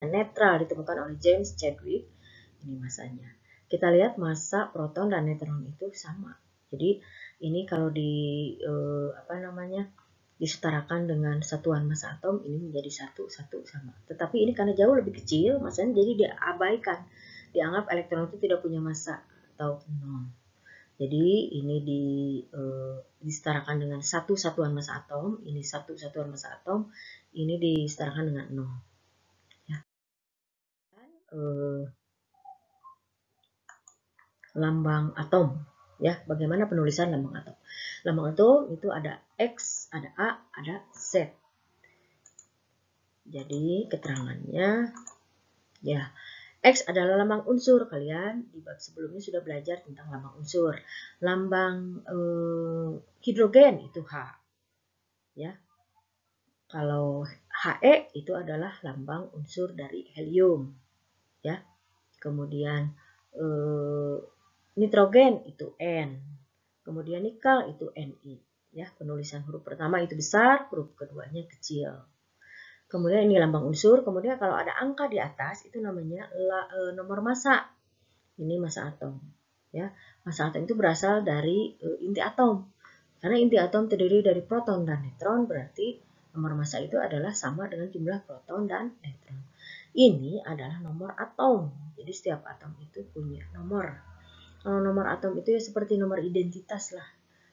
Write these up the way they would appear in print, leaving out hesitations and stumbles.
netral ditemukan oleh James Chadwick. Ini masanya. Kita lihat massa proton dan neutron itu sama. Jadi ini kalau disetarakan dengan satuan massa atom, ini menjadi satu sama. Tetapi ini karena jauh lebih kecil, massanya jadi diabaikan. Dianggap elektron itu tidak punya massa atau nol. Jadi ini disetarakan dengan satu satuan massa atom, ini satu satuan massa atom, ini disetarakan dengan nol. Ya. Lambang atom, ya. Bagaimana penulisan lambang atom? Lambang atom itu ada X, ada A, ada Z. Jadi keterangannya, ya. X adalah lambang unsur. Kalian di bab sebelumnya sudah belajar tentang lambang unsur. Lambang hidrogen itu H. Ya. Kalau He itu adalah lambang unsur dari helium. Ya. Kemudian nitrogen itu N. Kemudian nikel itu Ni. Ya, penulisan huruf pertama itu besar, huruf keduanya kecil. Kemudian ini lambang unsur. Kemudian kalau ada angka di atas itu namanya nomor massa. Ini massa atom. Ya, massa atom itu berasal dari inti atom. Karena inti atom terdiri dari proton dan neutron, berarti nomor massa itu adalah sama dengan jumlah proton dan neutron. Ini adalah nomor atom. Jadi setiap atom itu punya nomor. Kalau nomor atom itu ya seperti nomor identitas lah.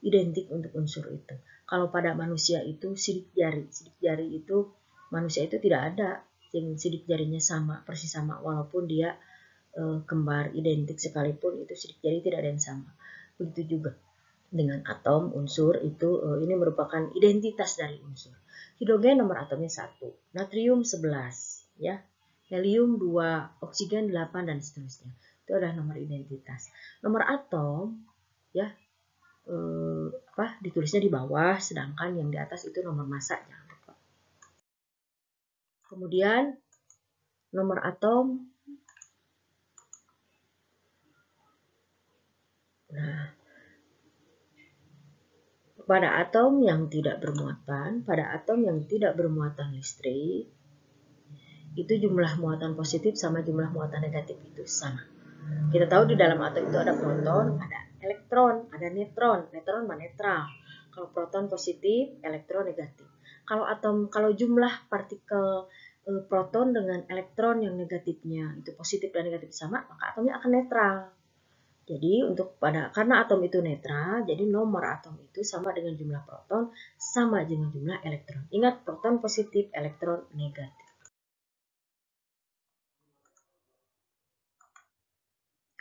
Identik untuk unsur itu. Kalau pada manusia itu sidik jari. Sidik jari itu manusia itu tidak ada yang sidik jarinya sama, persis sama, walaupun dia kembar identik sekalipun itu sidik jari tidak ada yang sama. Begitu juga dengan atom, unsur itu ini merupakan identitas dari unsur. Hidrogen nomor atomnya 1, natrium 11, ya. Helium 2, oksigen 8 dan seterusnya. Itu adalah nomor identitas. Nomor atom ya ditulisnya di bawah, sedangkan yang di atas itu nomor massa. Jangan lupa. Kemudian nomor atom. Nah, pada atom yang tidak bermuatan listrik, itu jumlah muatan positif sama jumlah muatan negatif itu sama. Kita tahu di dalam atom itu ada proton, ada elektron, ada neutron. Neutron mah netral. Kalau proton positif, elektron negatif. Kalau jumlah partikel proton dengan elektron yang negatifnya itu positif dan negatif sama, maka atomnya akan netral. Jadi karena atom itu netral, jadi nomor atom itu sama dengan jumlah proton sama dengan jumlah elektron. Ingat, proton positif, elektron negatif.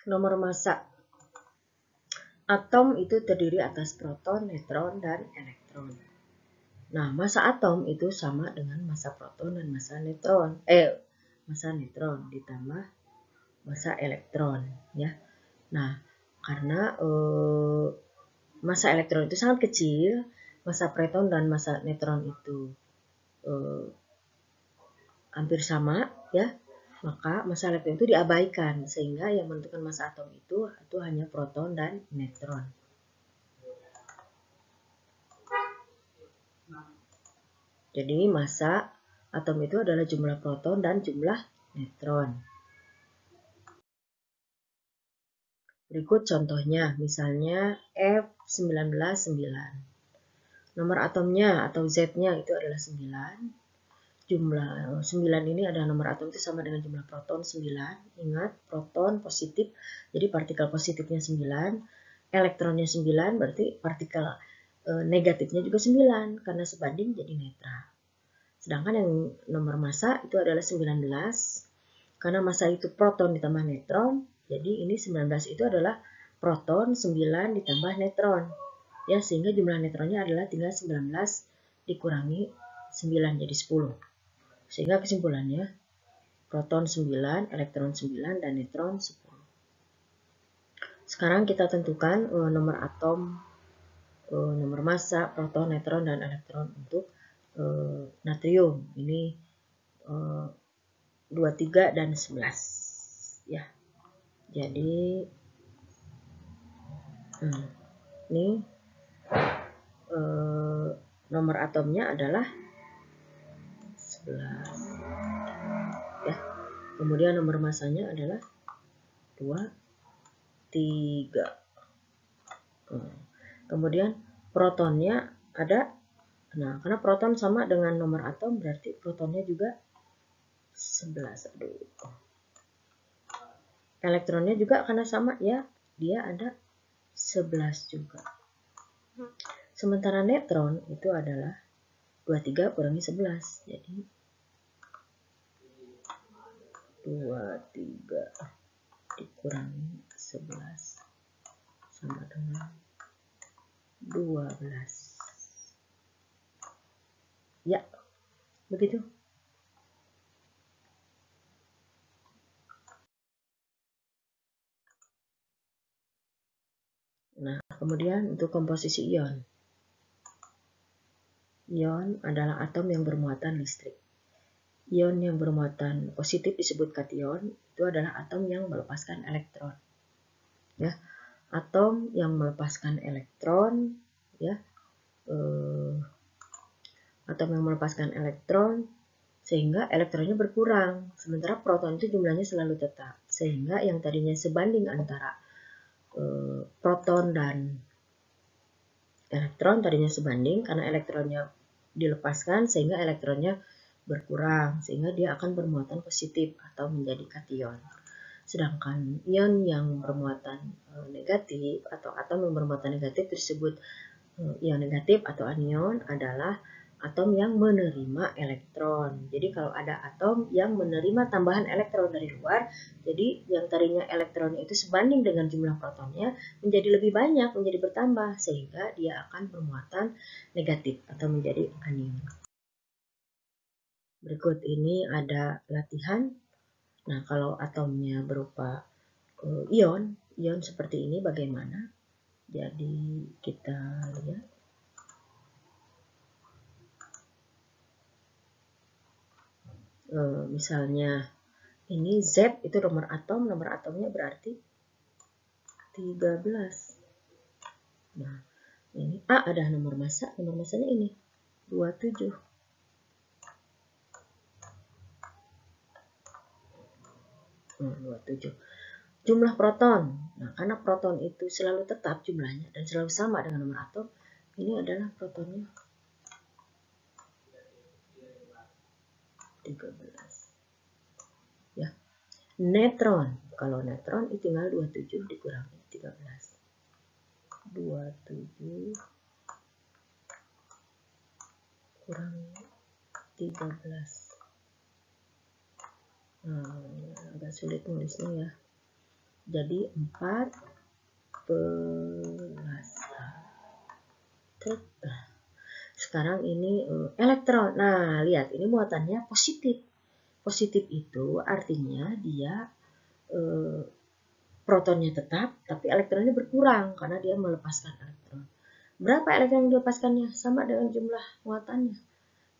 Nomor massa. Atom itu terdiri atas proton, neutron, dan elektron. Nah, massa atom itu sama dengan massa proton dan massa neutron. Massa neutron ditambah massa elektron, ya. Nah, karena massa elektron itu sangat kecil, massa proton dan massa neutron itu hampir sama, ya. Maka massa elektron itu diabaikan, sehingga yang menentukan massa atom itu hanya proton dan neutron. Jadi massa atom itu adalah jumlah proton dan jumlah neutron. Berikut contohnya, misalnya F19 9. Nomor atomnya atau Z-nya itu adalah 9. Jumlah 9 ini adalah nomor atom itu sama dengan jumlah proton 9. Ingat, proton positif, jadi partikel positifnya 9. Elektronnya 9, berarti partikel negatifnya juga 9, karena sebanding jadi netral. Sedangkan yang nomor massa itu adalah 19. Karena massa itu proton ditambah neutron, jadi ini 19 itu adalah proton 9 ditambah neutron. Ya, sehingga jumlah neutronnya adalah tinggal 19 dikurangi 9 jadi 10. Sehingga kesimpulannya proton 9, elektron 9, dan neutron 10. Sekarang kita tentukan nomor atom, nomor massa, proton, neutron, dan elektron untuk natrium. Ini 23 dan 11. Ya. Jadi ini nomor atomnya adalah 11. Ya. Kemudian nomor masanya adalah 2, 3. Kemudian protonnya ada. Nah, karena proton sama dengan nomor atom, berarti protonnya juga 11. Elektronnya juga karena sama ya, dia ada 11 juga. Sementara neutron itu adalah 23 kurangi 11. Jadi 23 dikurangi 11 sama dengan 12. Ya, begitu. Nah, kemudian untuk komposisi ion. Ion adalah atom yang bermuatan listrik. Ion yang bermuatan positif disebut kation, itu adalah atom yang melepaskan elektron. Ya, atom yang melepaskan elektron, ya, atom yang melepaskan elektron sehingga elektronnya berkurang. Sementara proton itu jumlahnya selalu tetap, sehingga yang tadinya sebanding antara proton dan elektron tadinya sebanding karena elektronnya dilepaskan sehingga elektronnya berkurang, sehingga dia akan bermuatan positif atau menjadi kation. Sedangkan ion yang bermuatan negatif atau atom yang bermuatan negatif disebut ion negatif atau anion adalah atom yang menerima elektron. Jadi kalau ada atom yang menerima tambahan elektron dari luar, jadi yang tadinya elektronnya itu sebanding dengan jumlah protonnya menjadi lebih banyak, menjadi bertambah, sehingga dia akan bermuatan negatif atau menjadi anion. Berikut ini ada latihan. Nah, kalau atomnya berupa ion seperti ini bagaimana? Jadi kita lihat. Misalnya ini Z itu nomor atomnya berarti 13. Nah, ini A ada nomor masanya ini 27. Nah, 27. Jumlah proton. Nah, karena proton itu selalu tetap jumlahnya dan selalu sama dengan nomor atom, ini adalah protonnya 13. Ya. Neutron. Kalau neutron itu tinggal 27 dikurangi 13. 27 kurangi 13. Agak sulit nulisnya ya. Jadi 14. Sekarang ini elektron. Nah, lihat ini muatannya positif. Positif itu artinya dia protonnya tetap, tapi elektronnya berkurang karena dia melepaskan elektron. Berapa elektron yang dilepaskannya? Sama dengan jumlah muatannya.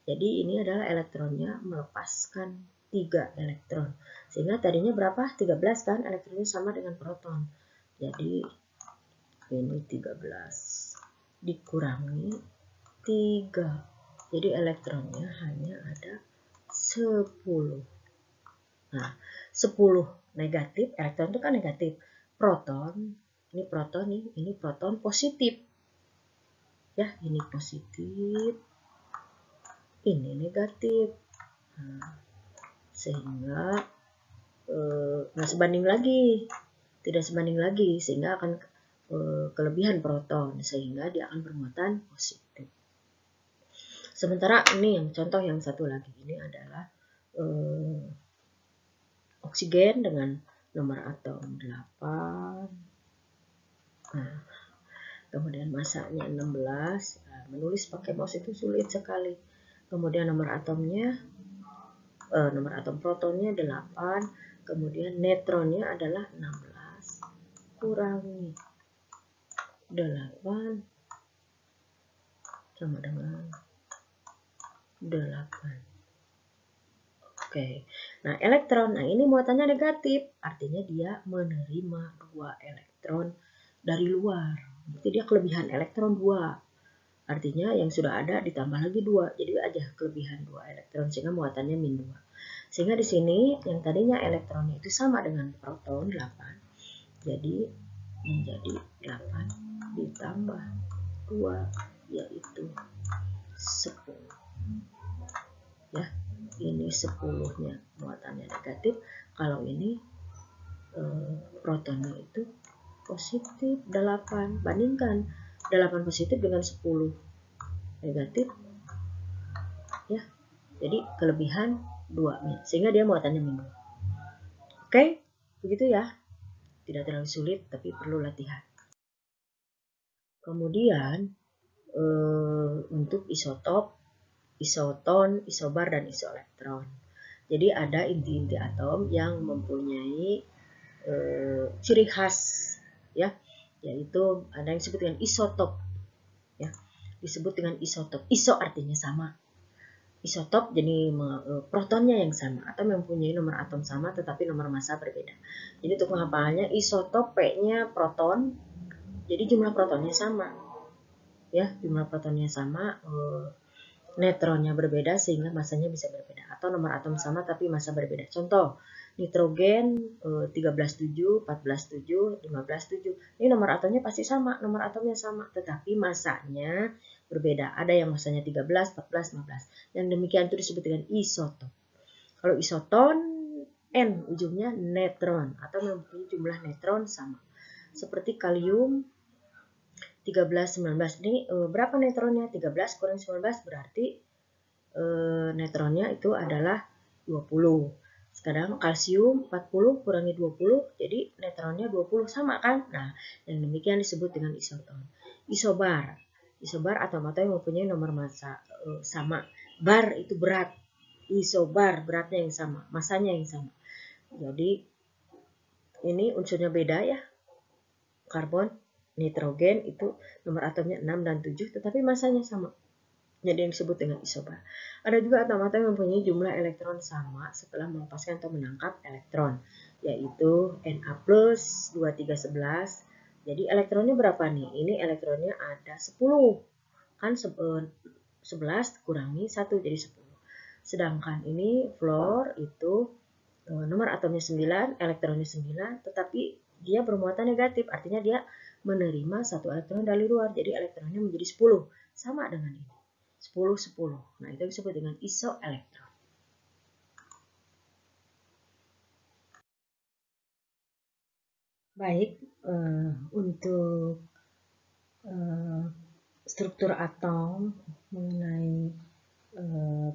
Jadi ini adalah elektronnya melepaskan 3 elektron. Sehingga tadinya berapa? 13 kan? Elektronnya sama dengan proton. Jadi ini 13 dikurangi 3. Jadi elektronnya hanya ada 10. Nah, 10 negatif, elektron itu kan negatif. Proton, ini proton positif. Ya, ini positif. Ini negatif. Nah, sehingga sebanding lagi. Tidak sebanding lagi sehingga akan kelebihan proton sehingga dia akan bermuatan positif. Sementara ini yang contoh yang satu lagi ini adalah oksigen dengan nomor atom 8. Nah, kemudian masanya 16. Nah, menulis pakai mouse itu sulit sekali. Kemudian nomor atom protonnya 8. Kemudian neutronnya adalah 16 kurangi 8 sama dengan 8. Oke. Nah, elektron. Nah, ini muatannya negatif. Artinya dia menerima 2 elektron dari luar. Berarti dia kelebihan elektron 2. Artinya yang sudah ada ditambah lagi 2. Jadi aja kelebihan 2 elektron sehingga muatannya min 2. Sehingga di sini yang tadinya elektronnya itu sama dengan proton 8, jadi menjadi 8 ditambah 2 yaitu 10. Ya, ini 10-nya muatannya negatif, kalau ini protonnya itu positif 8. Bandingkan 8 positif dengan 10 negatif, ya. Jadi kelebihan 2 min, sehingga dia muatannya min. Oke, begitu ya. Tidak terlalu sulit, tapi perlu latihan. Kemudian untuk isotop, isoton, isobar, dan isoelektron. Jadi ada inti-inti atom yang mempunyai ciri khas, ya, yaitu ada yang disebut dengan isotop, ya, disebut dengan isotop. Iso artinya sama. Isotop jadi protonnya yang sama atau mempunyai nomor atom sama tetapi nomor massa berbeda. Jadi untuk penghafalnya isotop P-nya proton, jadi jumlah protonnya sama. Ya, jumlah protonnya sama, neutronnya berbeda sehingga massanya bisa berbeda, atau nomor atom sama tapi massa berbeda. Contoh, nitrogen 13,7, 14,7, 15,7. Ini nomor atomnya pasti sama, nomor atomnya sama, tetapi massanya berbeda. Ada yang massanya 13, 14, 15. Yang demikian itu disebut dengan isotop. Kalau isoton, N ujungnya neutron atau mempunyai jumlah neutron sama. Seperti kalium 13, 19. Ini berapa neutronnya? 13 kurang 19 berarti neutronnya itu adalah 20. Sekarang kalsium 40 kurangi 20, jadi neutronnya 20, sama kan? Nah, yang demikian disebut dengan isoton. Isobar. Isobar atom-atom yang mempunyai nomor massa sama. Bar itu berat. Isobar beratnya yang sama, massanya yang sama. Jadi ini unsurnya beda ya. Karbon, nitrogen itu nomor atomnya 6 dan 7 tetapi massanya sama. Jadi yang disebut dengan isobar. Ada juga atom-atom yang mempunyai jumlah elektron sama setelah melepaskan atau menangkap elektron, yaitu Na+, 2311. Jadi elektronnya berapa nih? Ini elektronnya ada 10. Kan 11 kurangi 1 jadi 10. Sedangkan ini fluor itu nomor atomnya 9, elektronnya 9, tetapi dia bermuatan negatif, artinya dia menerima 1 elektron dari luar, jadi elektronnya menjadi 10, sama dengan ini. 10, 10. Nah, itu disebut dengan isoelektron. Baik, untuk struktur atom, mengenai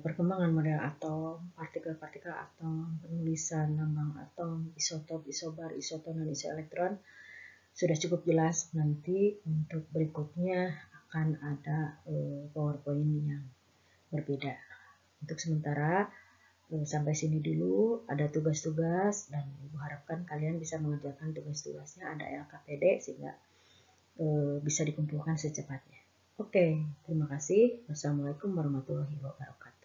perkembangan model atom, partikel-partikel atom, penulisan lambang atom, isotop, isobar, isoton, dan isoelektron sudah cukup jelas. Nanti untuk berikutnya akan ada PowerPoint yang berbeda. Untuk sementara sampai sini dulu, ada tugas-tugas dan Ibu harapkan kalian bisa mengerjakan tugas-tugasnya, ada LKPD sehingga bisa dikumpulkan secepatnya. Oke, terima kasih. Wassalamualaikum warahmatullahi wabarakatuh.